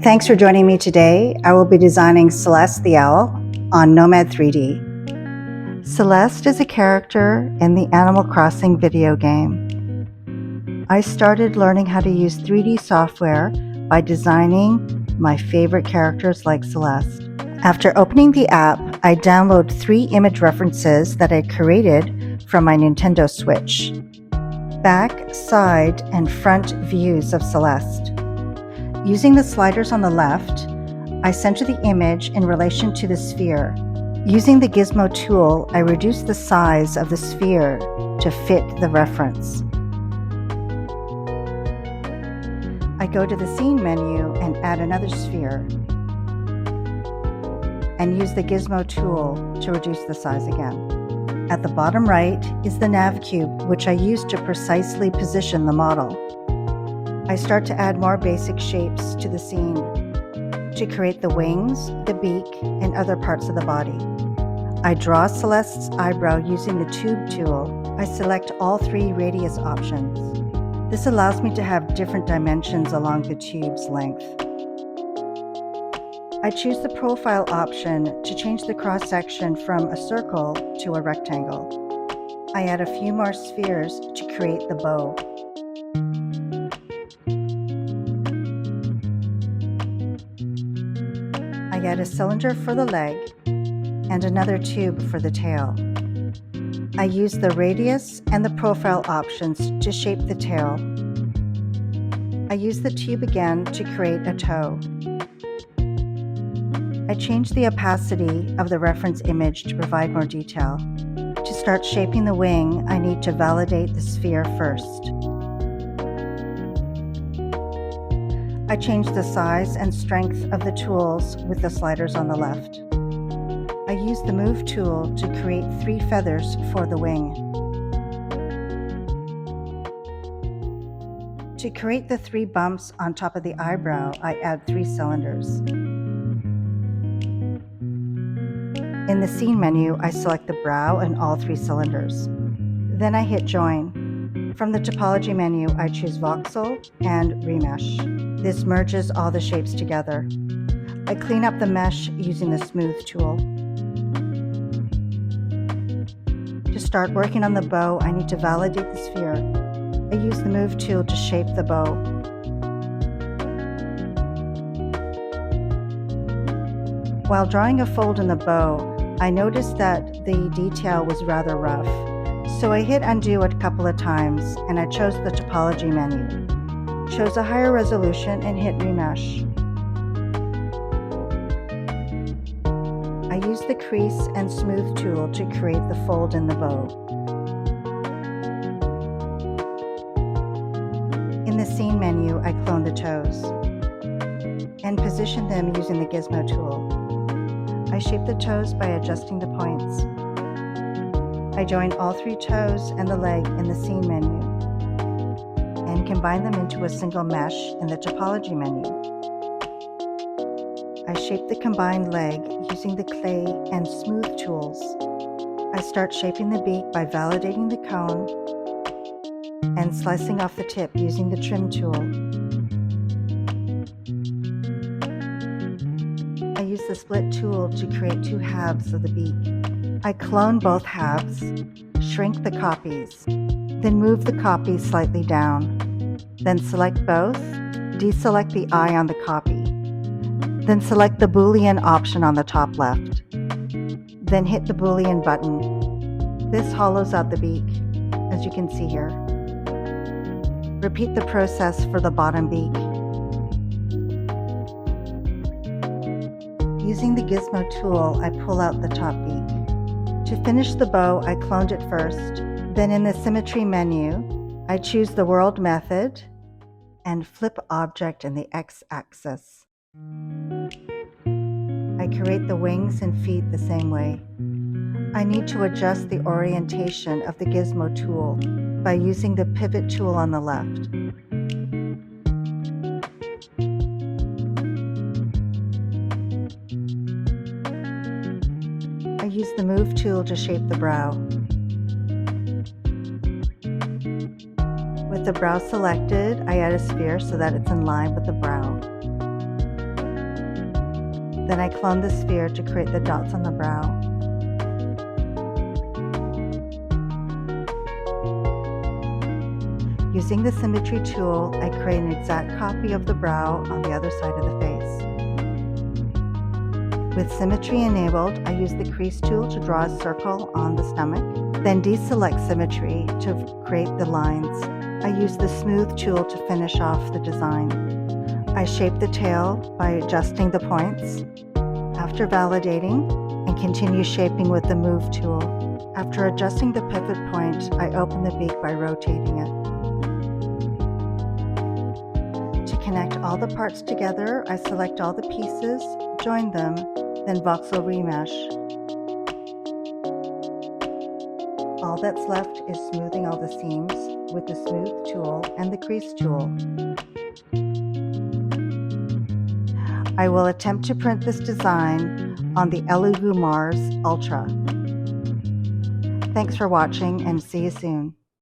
Thanks for joining me today. I will be designing Celeste the Owl on Nomad 3D. Celeste is a character in the Animal Crossing video game. I started learning how to use 3D software by designing my favorite characters like Celeste. After opening the app, I download 3 image references that I created from my Nintendo Switch. Back, side, and front views of Celeste. Using the sliders on the left, I center the image in relation to the sphere. Using the gizmo tool, I reduce the size of the sphere to fit the reference. I go to the scene menu and add another sphere, and use the gizmo tool to reduce the size again. At the bottom right is the nav cube, which I use to precisely position the model. I start to add more basic shapes to the scene to create the wings, the beak, and other parts of the body. I draw Celeste's eyebrow using the tube tool. I select all 3 radius options. This allows me to have different dimensions along the tube's length. I choose the profile option to change the cross-section from a circle to a rectangle. I add a few more spheres to create the bow. I add a cylinder for the leg and another tube for the tail. I use the radius and the profile options to shape the tail. I use the tube again to create a toe. I change the opacity of the reference image to provide more detail. To start shaping the wing, I need to validate the sphere first. I change the size and strength of the tools with the sliders on the left. I use the Move tool to create 3 feathers for the wing. To create the 3 bumps on top of the eyebrow, I add 3 cylinders. In the scene menu, I select the brow and all 3 cylinders. Then I hit Join. From the topology menu, I choose Voxel and Remesh. This merges all the shapes together. I clean up the mesh using the Smooth tool. To start working on the bow, I need to validate the sphere. I use the Move tool to shape the bow. While drawing a fold in the bow, I noticed that the detail was rather rough. So I hit undo a couple of times and I chose the topology menu, chose a higher resolution and hit remesh. I use the crease and smooth tool to create the fold in the bow. In the scene menu, I clone the toes and position them using the gizmo tool. I shape the toes by adjusting the points. I join all 3 toes and the leg in the scene menu and combine them into a single mesh in the topology menu. I shape the combined leg using the clay and smooth tools. I start shaping the beak by validating the cone and slicing off the tip using the trim tool. I use the split tool to create 2 halves of the beak. I clone both halves, shrink the copies, then move the copies slightly down. Then select both, deselect the eye on the copy. Then select the Boolean option on the top left. Then hit the Boolean button. This hollows out the beak, as you can see here. Repeat the process for the bottom beak. Using the gizmo tool, I pull out the top beak. To finish the bow, I cloned it first. Then in the symmetry menu, I choose the world method and flip object in the x-axis. I create the wings and feet the same way. I need to adjust the orientation of the gizmo tool by using the pivot tool on the left. I use the Move tool to shape the brow. With the brow selected, I add a sphere so that it's in line with the brow. Then I clone the sphere to create the dots on the brow. Using the symmetry tool, I create an exact copy of the brow on the other side of the face. With symmetry enabled, I use the crease tool to draw a circle on the stomach, then deselect symmetry to create the lines. I use the smooth tool to finish off the design. I shape the tail by adjusting the points. After validating, and continue shaping with the move tool. After adjusting the pivot point, I open the beak by rotating it. To connect all the parts together, I select all the pieces, join them, then voxel remesh. All that's left is smoothing all the seams with the smooth tool and the crease tool. I will attempt to print this design on the Elugu Mars Ultra. Thanks for watching and see you soon.